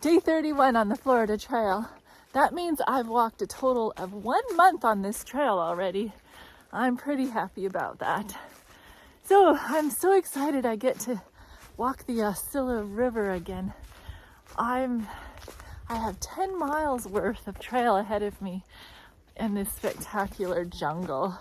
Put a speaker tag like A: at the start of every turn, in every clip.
A: Day 31 on the Florida Trail. That means I've walked a total of 1 month on this trail already. I'm pretty happy about that. So I'm so excited I get to walk the Aucilla River again. I have 10 miles worth of trail ahead of me in this spectacular jungle.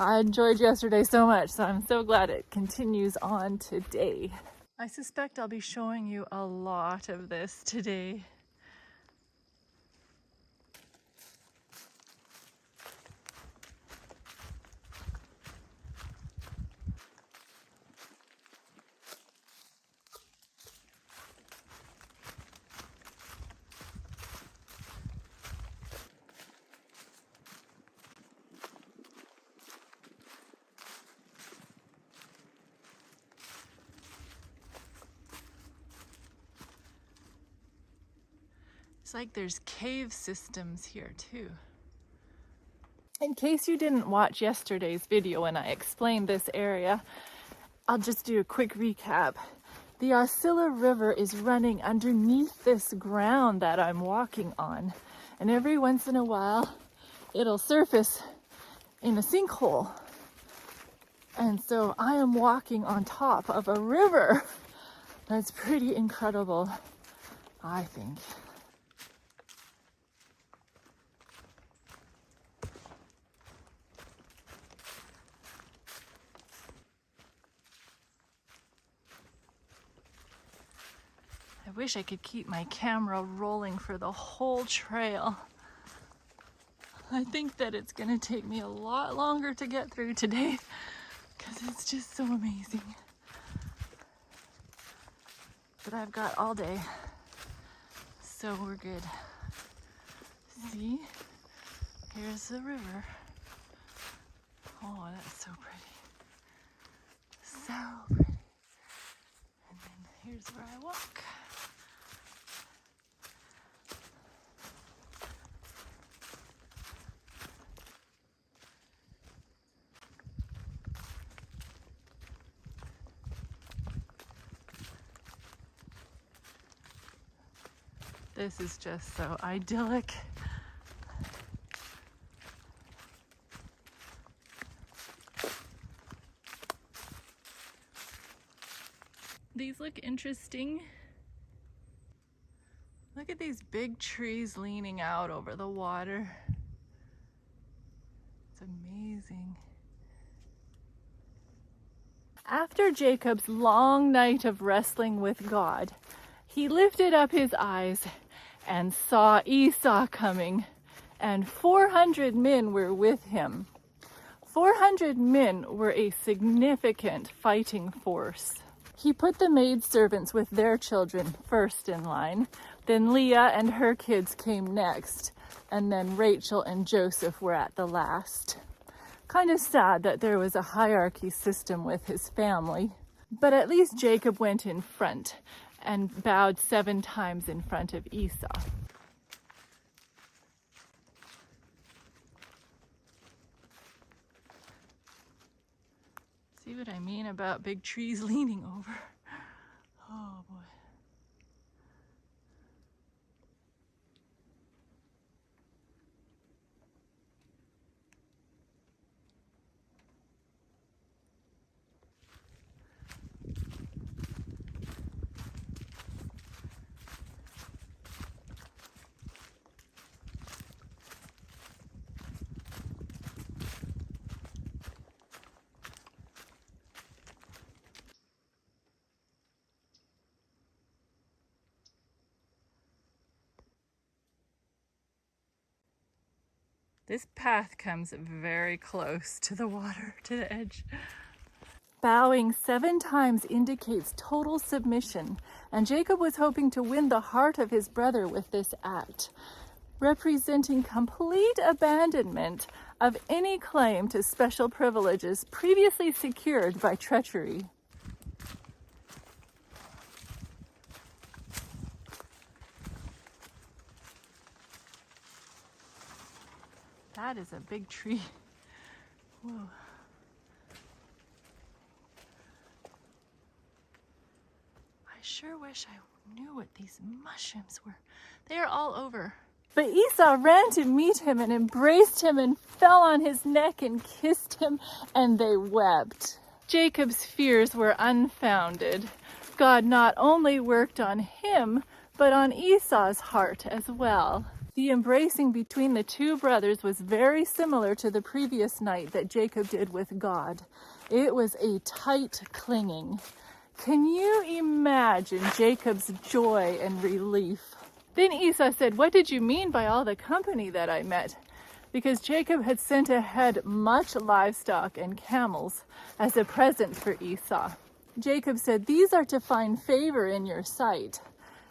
A: I enjoyed yesterday so much, so I'm so glad it continues on today. I suspect I'll be showing you a lot of this today. It's like there's cave systems here too. In case you didn't watch yesterday's video when I explained this area, I'll just do a quick recap. The Aucilla River is running underneath this ground that I'm walking on, and every once in a while it'll surface in a sinkhole. And so I am walking on top of a river. That's pretty incredible, I think. I wish I could keep my camera rolling for the whole trail. I think that it's gonna take me a lot longer to get through today because it's just so amazing. But I've got all day, so we're good. See, here's the river. Oh, that's so pretty. So pretty. And then here's where I walk. This is just so idyllic. These look interesting. Look at these big trees leaning out over the water. It's amazing. After Jacob's long night of wrestling with God, he lifted up his eyes and saw Esau coming, and 400 men were with him. 400 men were a significant fighting force. He put the maidservants with their children first in line, then Leah and her kids came next, and then Rachel and Joseph were at the last. Kind of sad that there was a hierarchy system with his family, but at least Jacob went in front and bowed 7 times in front of Esau. See what I mean about big trees leaning over? Oh boy. This path comes very close to the water, to the edge. Bowing 7 times indicates total submission, and Jacob was hoping to win the heart of his brother with this act, representing complete abandonment of any claim to special privileges previously secured by treachery. That is a big tree. Whoa. I sure wish wish I knew what these mushrooms were. They are all over. But Esau ran to meet him and embraced him and fell on his neck and kissed him, and they wept. Jacob's fears were unfounded. God not only worked on him, but on Esau's heart as well. The embracing between the two brothers was very similar to the previous night that Jacob did with God. It was a tight clinging. Can you imagine Jacob's joy and relief? Then Esau said, "What did you mean by all the company that I met?" Because Jacob had sent ahead much livestock and camels as a present for Esau. Jacob said, "These are to find favor in your sight."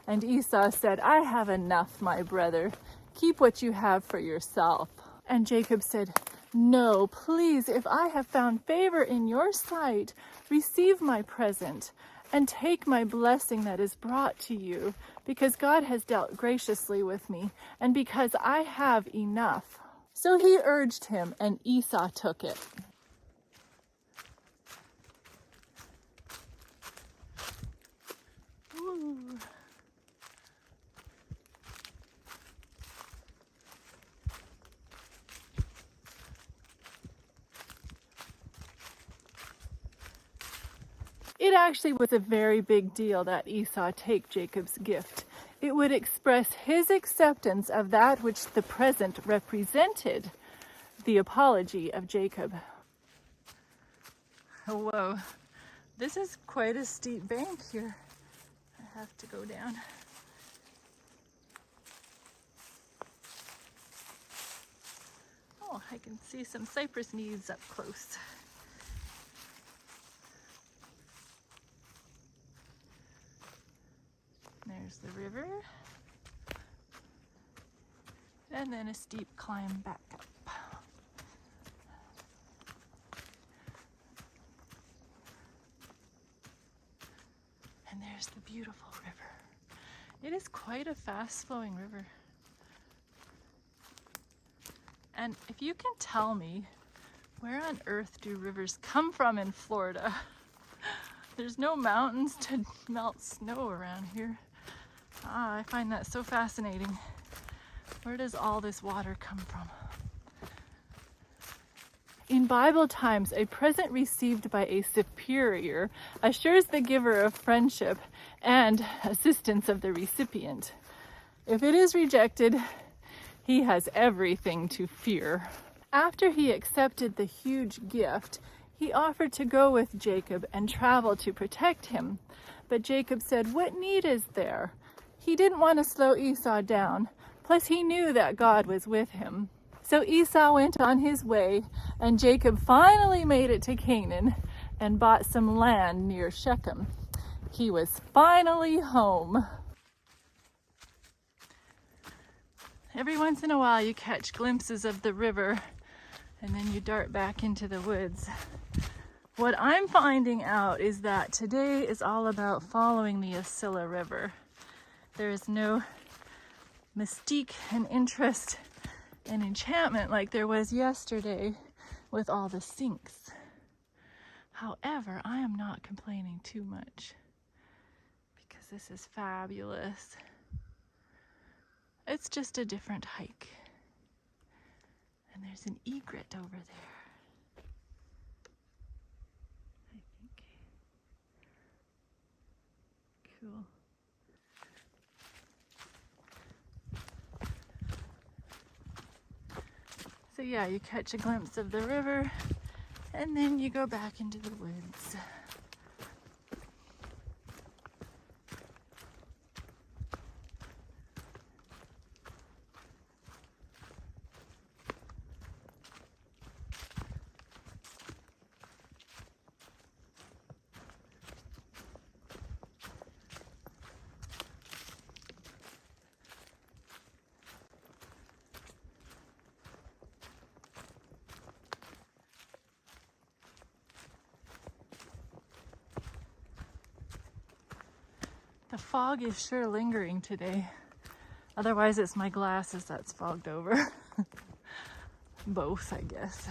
A: And Esau said, "I have enough, my brother. Keep what you have for yourself." And Jacob said, "No, please, if I have found favor in your sight, receive my present and take my blessing that is brought to you, because God has dealt graciously with me, and because I have enough." So he urged him, and Esau took it. Ooh. It actually was a very big deal that Esau take Jacob's gift. It would express his acceptance of that which the present represented, the apology of Jacob. Whoa, this is quite a steep bank here. I have to go down. Oh, I can see some cypress knees up close. There's the river, and then a steep climb back up. And there's the beautiful river. It is quite a fast-flowing river. And if you can tell me, where on earth do rivers come from in Florida? There's no mountains to melt snow around here. I find that so fascinating. Where does all this water come from? In Bible times, a present received by a superior assures the giver of friendship and assistance of the recipient. If it is rejected, he has everything to fear. After he accepted the huge gift, he offered to go with Jacob and travel to protect him. But Jacob said, "What need is there?" He didn't want to slow Esau down, plus he knew that God was with him. So Esau went on his way, and Jacob finally made it to Canaan and bought some land near Shechem. He was finally home. Every once in a while you catch glimpses of the river, and then you dart back into the woods. What I'm finding out is that today is all about following the Aucilla River. There is no mystique and interest and enchantment like there was yesterday with all the sinks. However, I am not complaining too much because this is fabulous. It's just a different hike. And there's an egret over there, I think. Cool. So yeah, you catch a glimpse of the river, and then you go back into the woods. The fog is sure lingering today. Otherwise, it's my glasses that's fogged over. Both, I guess.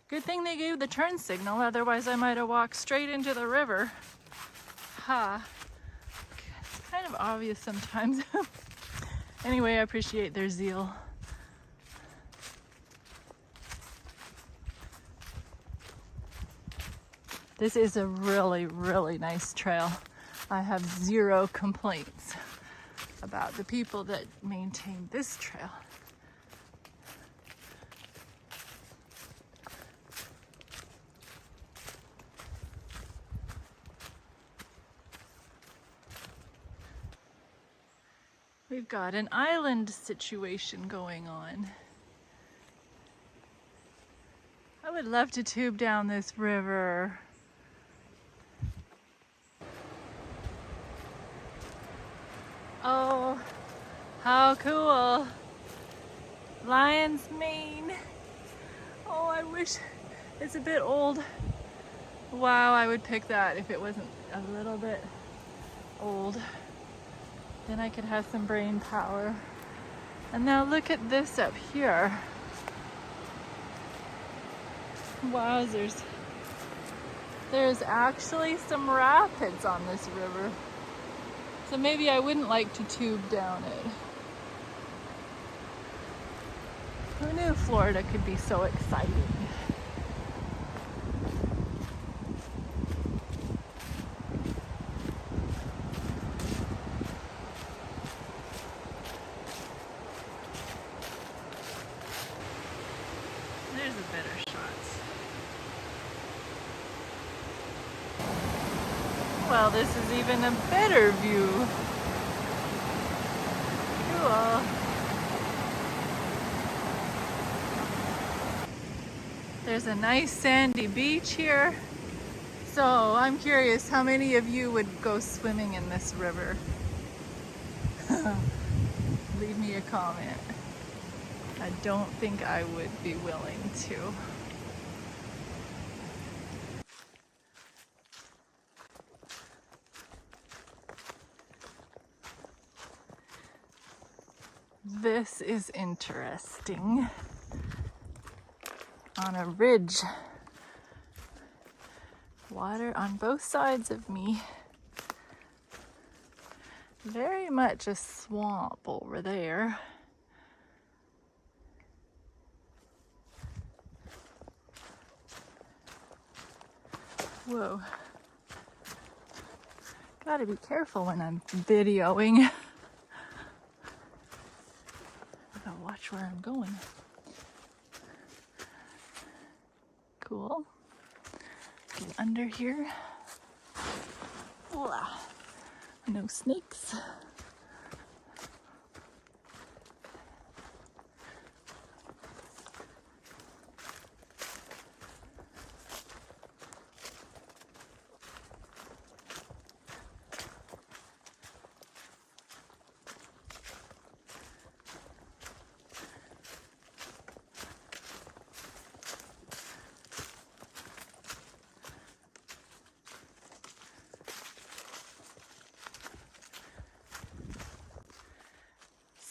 A: Good thing they gave the turn signal, otherwise I might have walked straight into the river. aha. It's kind of obvious sometimes. Anyway, I appreciate their zeal. This is a really, really nice trail. I have zero complaints about the people that maintain this trail. We've got an island situation going on. I would love to tube down this river. Oh, how cool. Lion's mane. Oh, I wish it's a bit old. Wow, I would pick that if it wasn't a little bit old. Then I could have some brain power. And now look at this up here. Wowzers. There's actually some rapids on this river. So maybe I wouldn't like to tube down it. Who knew Florida could be so exciting? There's a better shot. Well, this is even a better view. Cool. There's a nice sandy beach here. So I'm curious how many of you would go swimming in this river? Leave me a comment. I don't think I would be willing to. This is interesting. On a ridge. Water on both sides of me. Very much a swamp over there. Whoa. Gotta be careful when I'm videoing. I gotta watch where I'm going. Cool. Get under here. Voila. No snakes.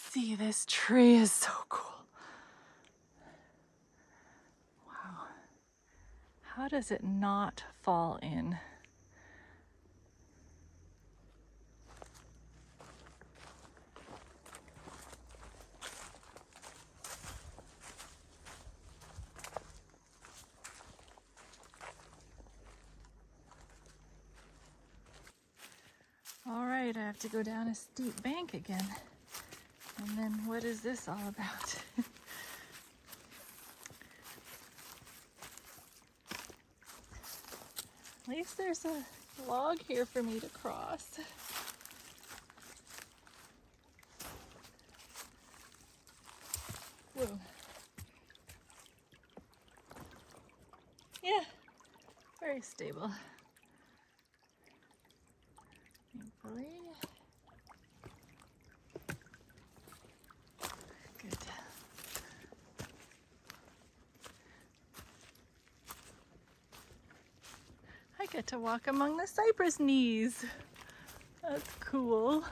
A: See, this tree is so cool. Wow. How does it not fall in? All right, I have to go down a steep bank again. And then what is this all about? At least there's a log here for me to cross. Whoa. Yeah, very stable. Thankfully. Good. I get to walk among the cypress knees. That's cool.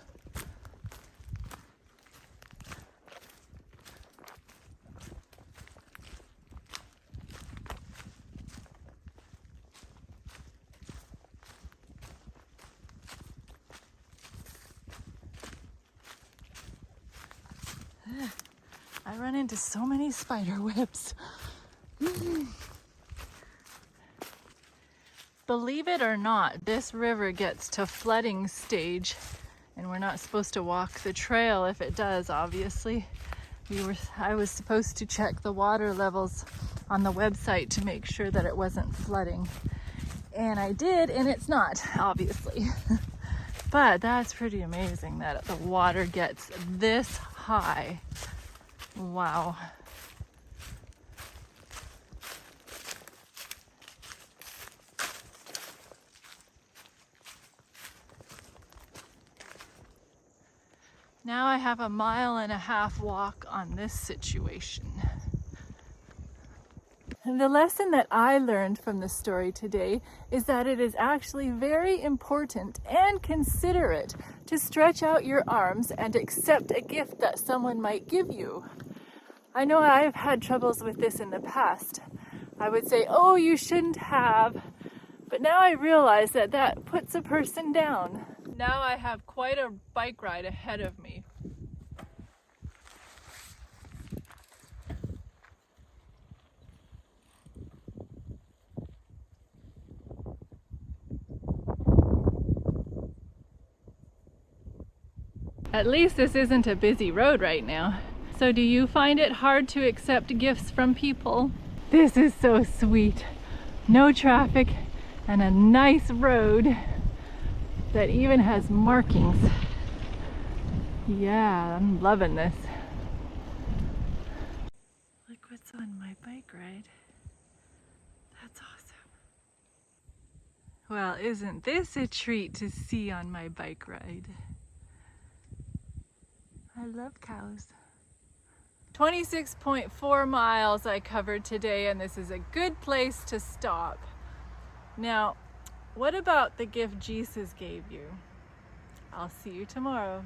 A: I run into so many spider webs. Believe it or not, this river gets to flooding stage, and we're not supposed to walk the trail if it does, obviously. I was supposed to check the water levels on the website to make sure that it wasn't flooding. And I did, and it's not, obviously. But that's pretty amazing that the water gets this high. Wow. Now I have a 1.5 mile walk on this situation. And the lesson that I learned from the story today is that it is actually very important and considerate to stretch out your arms and accept a gift that someone might give you. I know I've had troubles with this in the past. I would say, oh, you shouldn't have. But now I realize that that puts a person down. Now I have quite a bike ride ahead of me. At least this isn't a busy road right now. So do you find it hard to accept gifts from people? This is so sweet. No traffic and a nice road that even has markings. Yeah, I'm loving this. Look what's on my bike ride. That's awesome. Well, isn't this a treat to see on my bike ride? I love cows. 26.4 miles I covered today, and this is a good place to stop. Now, what about the gift Jesus gave you? I'll see you tomorrow.